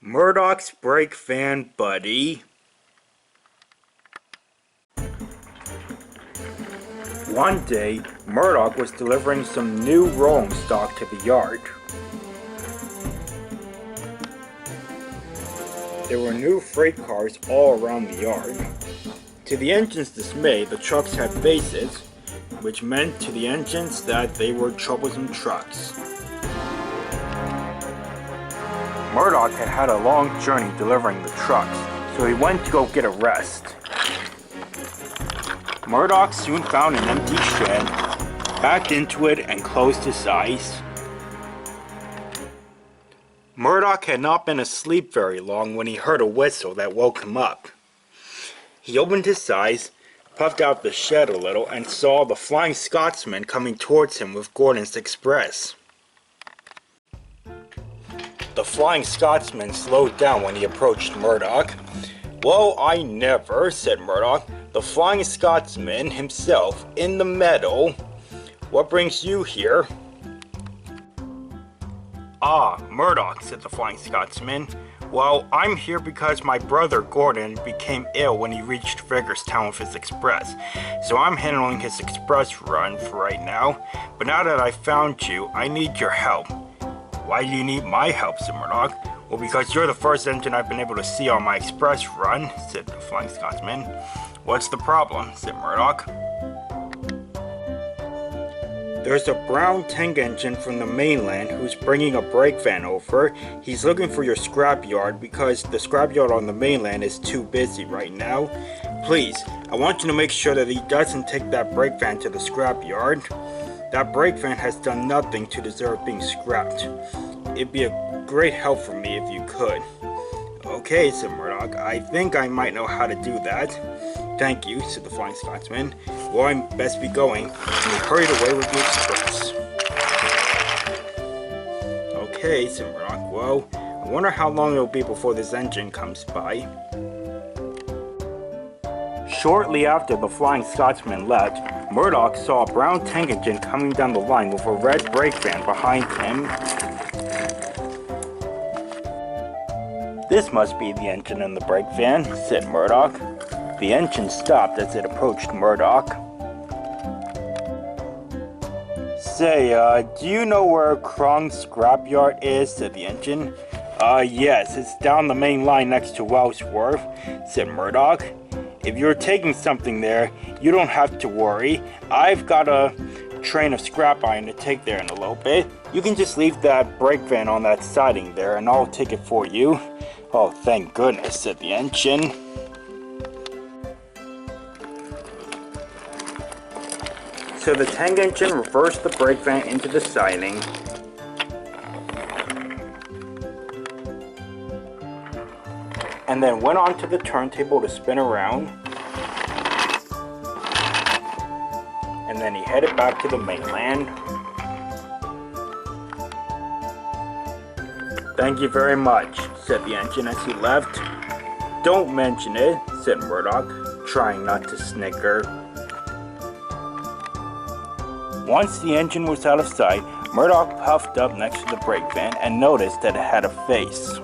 Murdoch's brake van buddy. One day, Murdoch was delivering some new rolling stock to the yard. There were new freight cars all around the yard. To the engine's dismay, the trucks had faces, which meant to the engines that they were troublesome trucks. Murdoch had had a long journey delivering the trucks, so he went to go get a rest. Murdoch soon found an empty shed, backed into it, and closed his eyes. Murdoch had not been asleep very long when he heard a whistle that woke him up. He opened his eyes, puffed out the shed a little, and saw the Flying Scotsman coming towards him with Gordon's Express. The Flying Scotsman slowed down when he approached Murdoch. "Well, I never," said Murdoch. "The Flying Scotsman himself, in the meadow. What brings you here?" "Ah, Murdoch," said the Flying Scotsman. "Well, I'm here because my brother Gordon became ill when he reached Vigorstown with his express. So I'm handling his express run for right now. But now that I found you, I need your help." "Why do you need my help?" said Murdoch. "Well, because you're the first engine I've been able to see on my express run," said the Flying Scotsman. "What's the problem?" said Murdoch. "There's a brown tank engine from the mainland who's bringing a brake van over. He's looking for your scrapyard because the scrapyard on the mainland is too busy right now. Please, I want you to make sure that he doesn't take that brake van to the scrapyard. That brake van has done nothing to deserve being scrapped. It'd be a great help for me if you could." "Okay," said Murdoch. "I think I might know how to do that." "Thank you," said the Flying Scotsman. "Well, I best be going." And he hurried away with the express. "Okay," said Murdoch. "Well, I wonder how long it'll be before this engine comes by." Shortly after the Flying Scotsman left, Murdoch saw a brown tank engine coming down the line with a red brake van behind him. "This must be the engine in the brake van," said Murdoch. The engine stopped as it approached Murdoch. "Say, do you know where Krong's scrapyard is?" said the engine. Yes, it's down the main line next to Wellsworth," said Murdoch. "If you're taking something there, you don't have to worry. I've got a train of scrap iron to take there in a little bit. You can just leave that brake van on that siding there and I'll take it for you." "Oh, thank goodness," said the engine. So the tank engine reversed the brake van into the siding. And then went on to the turntable to spin around. And then he headed back to the mainland. "Thank you very much," said the engine as he left. "Don't mention it," said Murdoch, trying not to snicker. Once the engine was out of sight, Murdoch puffed up next to the brake van and noticed that it had a face.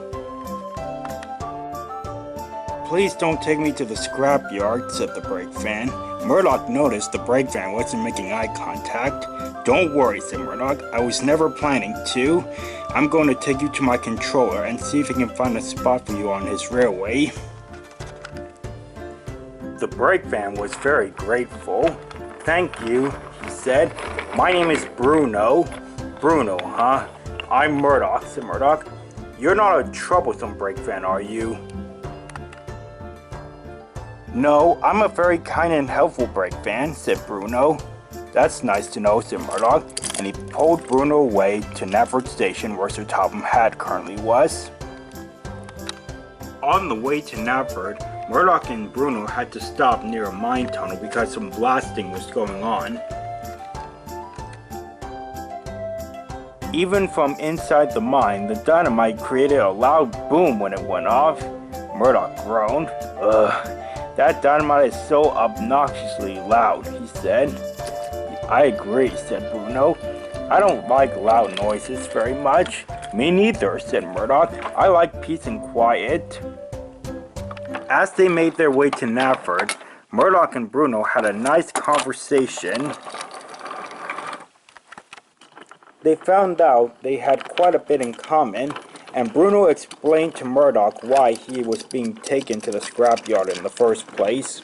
"Please don't take me to the scrapyard," said the brake van. Murdoch noticed the brake van wasn't making eye contact. "Don't worry," said Murdoch. "I was never planning to. I'm going to take you to my controller and see if he can find a spot for you on his railway." The brake van was very grateful. "Thank you," he said. "My name is Bruno." "Bruno, huh? I'm Murdoch," said Murdoch. "You're not a troublesome brake van, are you?" "No, I'm a very kind and helpful brake van," said Bruno. "That's nice to know," said Murdoch, and he pulled Bruno away to Knapford Station where Sir Topham Hatt currently was. On the way to Knapford, Murdoch and Bruno had to stop near a mine tunnel because some blasting was going on. Even from inside the mine, the dynamite created a loud boom when it went off. Murdoch groaned. "Ugh, that dynamite is so obnoxiously loud," he said. "I agree," said Bruno. "I don't like loud noises very much. Me neither, said Murdoch. I like peace and quiet. As they made their way to Nafford, Murdoch and Bruno had a nice conversation. They found out they had quite a bit in common, and Bruno explained to Murdoch why he was being taken to the scrapyard in the first place.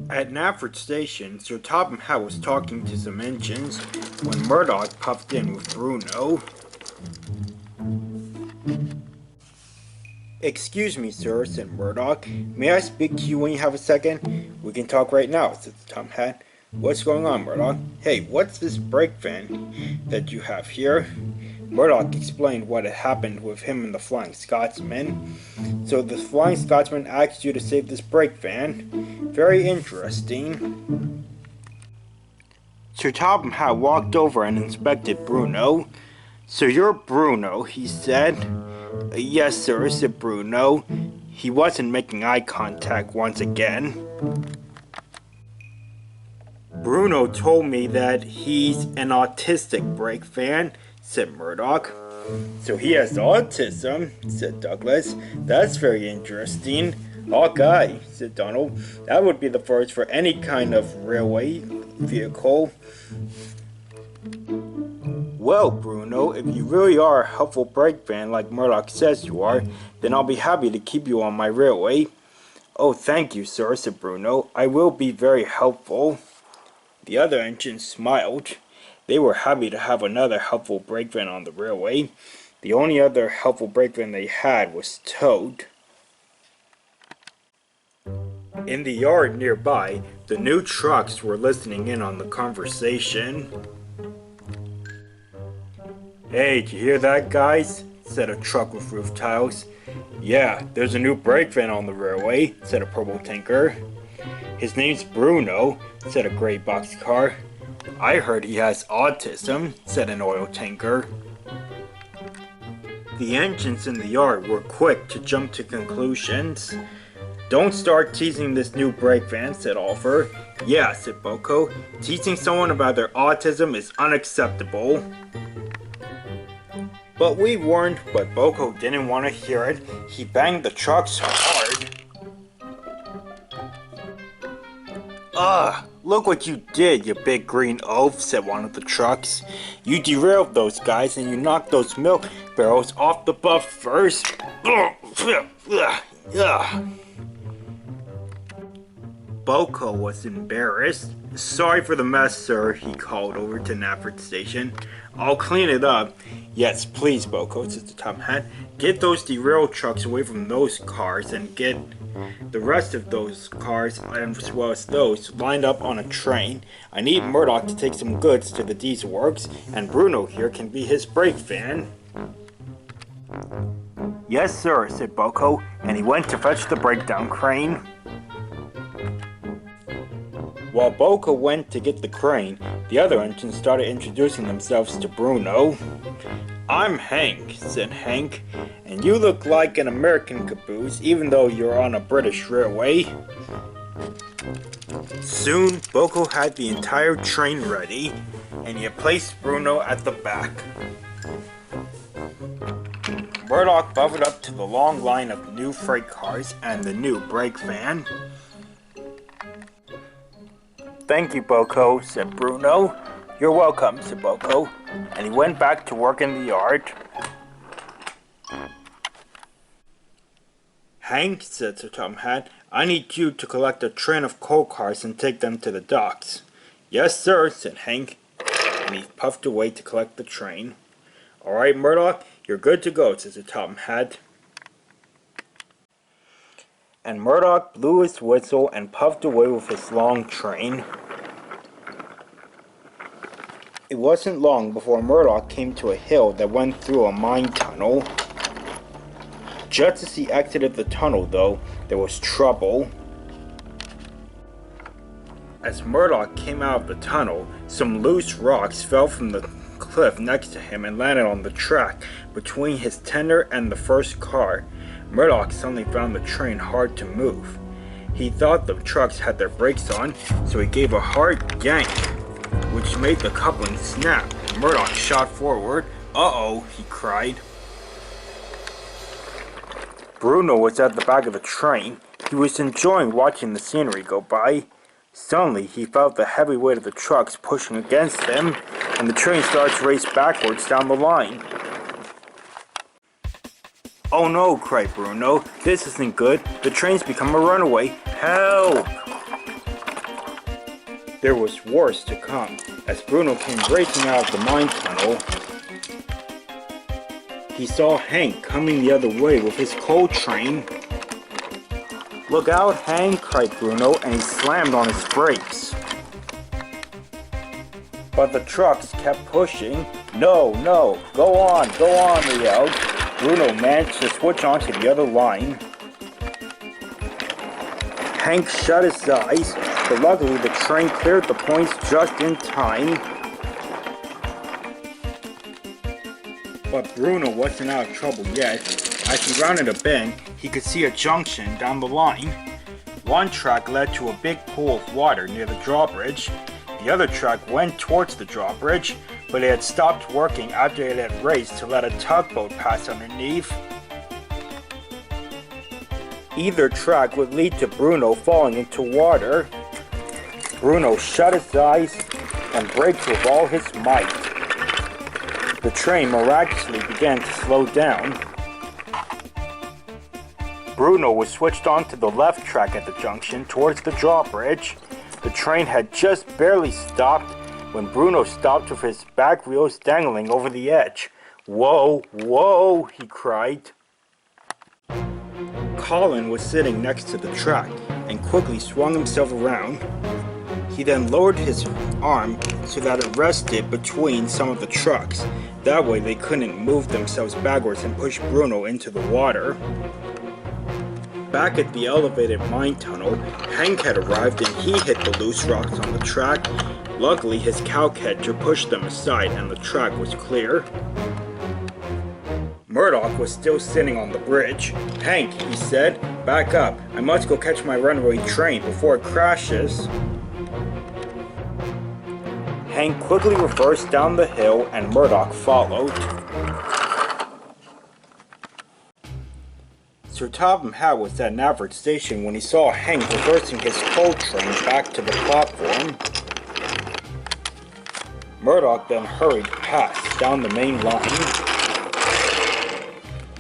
At Nafford Station, Sir Topham Hatt was talking to some engines when Murdoch puffed in with Bruno. Excuse me, sir, said Murdoch. May I speak to you when you have a second? We can talk right now, said Topham Hatt. What's going on, Murdoch? Hey, what's this brake van that you have here? Murdoch explained what had happened with him and the Flying Scotsman. So the Flying Scotsman asked you to save this brake van? Very interesting. Sir Topham Hatt walked over and inspected Bruno. So you're Bruno, he said. Yes, sir, said Bruno. He wasn't making eye contact once again. Bruno told me that he's an autistic brake fan, said Murdoch. So he has autism, said Douglas. That's very interesting. Hawkeye, said Donald. That would be the first for any kind of railway vehicle. Well, Bruno, if you really are a helpful brake fan like Murdoch says you are, then I'll be happy to keep you on my railway. Oh, thank you, sir, said Bruno. I will be very helpful. The other engines smiled. They were happy to have another helpful brake van on the railway. The only other helpful brake van they had was towed. In the yard nearby, the new trucks were listening in on the conversation. Hey, did you hear that, guys? Said a truck with roof tiles. Yeah, there's a new brake van on the railway, said a purple tanker. His name's Bruno, said a gray boxcar. I heard he has autism, said an oil tanker. The engines in the yard were quick to jump to conclusions. Don't start teasing this new brake van, said Oliver. Yeah, said Boko. Teaching someone about their autism is unacceptable. But we warned, but Boko didn't want to hear it. He banged the trucks hard. Ugh, look what you did, you big green oaf, said one of the trucks. You derailed those guys and you knocked those milk barrels off the buff first. Boko was embarrassed. Sorry for the mess, sir, he called over to Nafford Station. I'll clean it up. Yes, please, Boko, said the Topham Hatt. Get those derailed trucks away from those cars and get the rest of those cars, as well as those, lined up on a train. I need Murdoch to take some goods to the diesel works, and Bruno here can be his brake van. Yes, sir, said Boko, and he went to fetch the breakdown crane. While Boko went to get the crane, the other engines started introducing themselves to Bruno. I'm Hank, said Hank, and you look like an American caboose even though you're on a British railway. Soon, Boko had the entire train ready, and he placed Bruno at the back. Murdoch bubbled up to the long line of new freight cars and the new brake van. Thank you, Boko, said Bruno. You're welcome, said Boko, and he went back to work in the yard. Hank, said Sir Topham Hatt, I need you to collect a train of coal cars and take them to the docks. Yes, sir, said Hank, and he puffed away to collect the train. All right, Murdoch, you're good to go, said Sir Topham Hatt. And Murdoch blew his whistle and puffed away with his long train. It wasn't long before Murdoch came to a hill that went through a mine tunnel. Just as he exited the tunnel, though, there was trouble. As Murdoch came out of the tunnel, some loose rocks fell from the cliff next to him and landed on the track between his tender and the first car. Murdoch suddenly found the train hard to move. He thought the trucks had their brakes on, so he gave a hard yank, which made the coupling snap. Murdoch shot forward, Uh-oh, he cried. Bruno was at the back of the train. He was enjoying watching the scenery go by. Suddenly, he felt the heavy weight of the trucks pushing against him, and the train started to race backwards down the line. "Oh no," cried Bruno. "This isn't good. The train's become a runaway. Help!" There was worse to come. As Bruno came racing out of the mine tunnel, he saw Hank coming the other way with his coal train. "Look out, Hank!" cried Bruno, and he slammed on his brakes. But the trucks kept pushing. "No, no, go on, they yelled. Bruno managed to switch onto the other line. Hank shut his eyes, but luckily the train cleared the points just in time. But Bruno wasn't out of trouble yet. As he rounded a bend, he could see a junction down the line. One track led to a big pool of water near the drawbridge. The other track went towards the drawbridge, but it had stopped working after it had raced to let a tugboat pass underneath. Either track would lead to Bruno falling into water. Bruno shut his eyes and braked with all his might. The train miraculously began to slow down. Bruno was switched onto the left track at the junction towards the drawbridge. The train had just barely stopped when Bruno stopped with his back wheels dangling over the edge. "Whoa, whoa," he cried. Colin was sitting next to the track and quickly swung himself around. He then lowered his arm so that it rested between some of the trucks. That way they couldn't move themselves backwards and push Bruno into the water. Back at the elevated mine tunnel, Hank had arrived and he hit the loose rocks on the track. Luckily, his cowcatcher pushed them aside and the track was clear. Murdoch was still sitting on the bridge. "Hank," he said, "back up. I must go catch my runaway train before it crashes." Hank quickly reversed down the hill and Murdoch followed. Sir Topham Hatt was at Navard Station when he saw Hank reversing his coal train back to the platform. Murdoch then hurried past down the main line.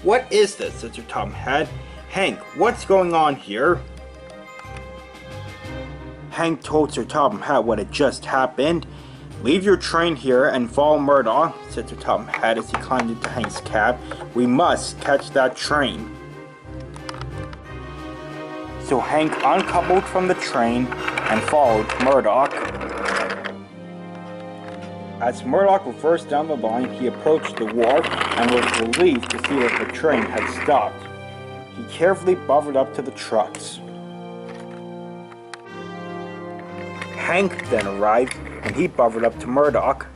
"What is this?" said Sir Topham Hatt. "Hank, what's going on here?" Hank told Sir Topham Hatt what had just happened. "Leave your train here and follow Murdoch," said Sir Topham Hatt as he climbed into Hank's cab. "We must catch that train." So Hank uncoupled from the train and followed Murdoch. As Murdoch reversed down the line, he approached the wharf and was relieved to see that the train had stopped. He carefully buffered up to the trucks. Hank then arrived and he buffered up to Murdoch.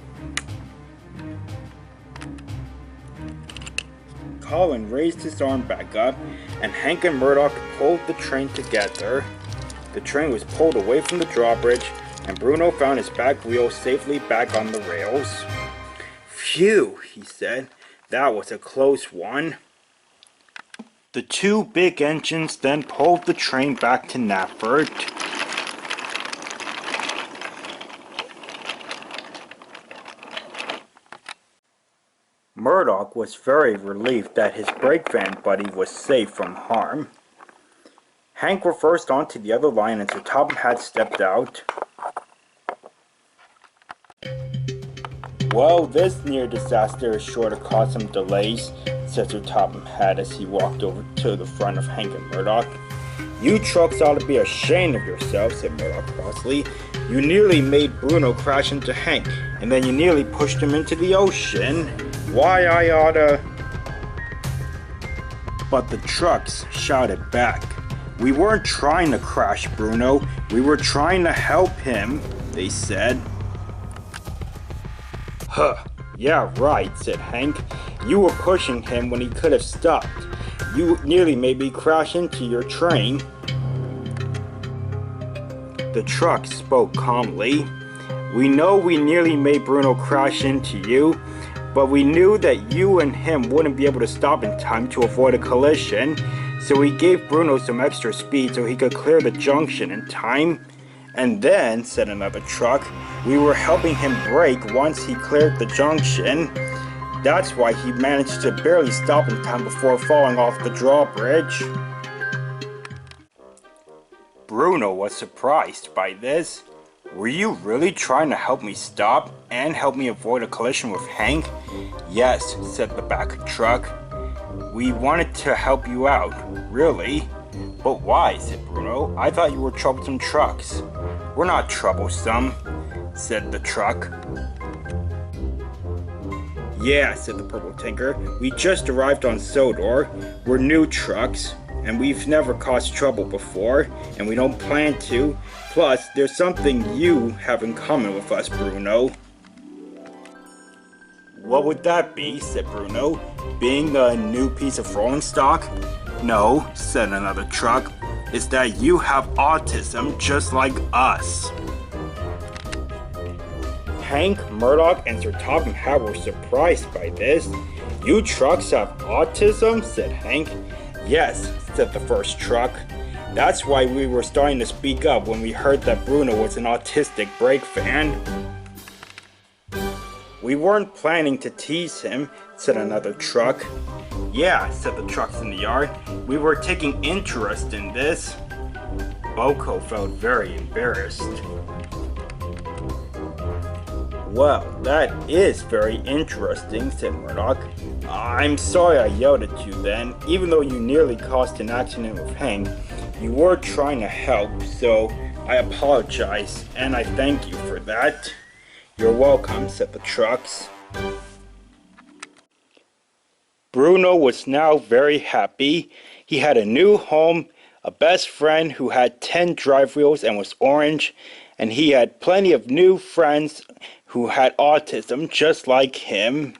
Colin raised his arm back up, and Hank and Murdoch pulled the train together. The train was pulled away from the drawbridge, and Bruno found his back wheel safely back on the rails. "Phew," he said, "that was a close one." The two big engines then pulled the train back to Navard. Murdoch was very relieved that his brake van buddy was safe from harm. Hank reversed onto the other line and Sir Topham Hatt stepped out. "Well, this near disaster is sure to cause some delays," said Sir Topham Hatt as he walked over to the front of Hank and Murdoch. "You trucks ought to be ashamed of yourselves," said Murdoch crossly. "You nearly made Bruno crash into Hank, and then you nearly pushed him into the ocean. Why, I oughta..." But the trucks shouted back. "We weren't trying to crash Bruno, we were trying to help him," they said. "Huh, yeah right," said Hank. "You were pushing him when he could have stopped. You nearly made me crash into your train." The truck spoke calmly. "We know we nearly made Bruno crash into you, But we knew that you and him wouldn't be able to stop in time to avoid a collision, so we gave Bruno some extra speed so he could clear the junction in time. And then, said another truck, we were helping him brake once he cleared the junction. That's why he managed to barely stop in time before falling off the drawbridge. Bruno was surprised by this. Were you really trying to help me stop and help me avoid a collision with Hank? Yes, said the back truck. We wanted to help you out, really? But why, said Bruno. I thought you were troublesome trucks. We're not troublesome, said the truck. Yeah, said the purple tinker. We just arrived on Sodor. We're new trucks, and we've never caused trouble before, and we don't plan to. Plus, there's something you have in common with us, Bruno. What would that be, said Bruno. Being a new piece of rolling stock? No, said another truck. It's that you have autism just like us. Hank, Murdoch, and Sir Topham Hatt were surprised by this. You trucks have autism? Said Hank. Yes, said the first truck. That's why we were starting to speak up when we heard that Bruno was an autistic brake fan. We weren't planning to tease him, said another truck. Yeah, said the trucks in the yard. We were taking interest in this. Boko felt very embarrassed. Well, that is very interesting, said Murdoch. I'm sorry I yelled at you then. Even though you nearly caused an accident with Hank, you were trying to help, so I apologize, and I thank you for that. You're welcome, said the trucks. Bruno was now very happy. He had a new home, a best friend who had 10 drive wheels and was orange, and he had plenty of new friends who had autism just like him.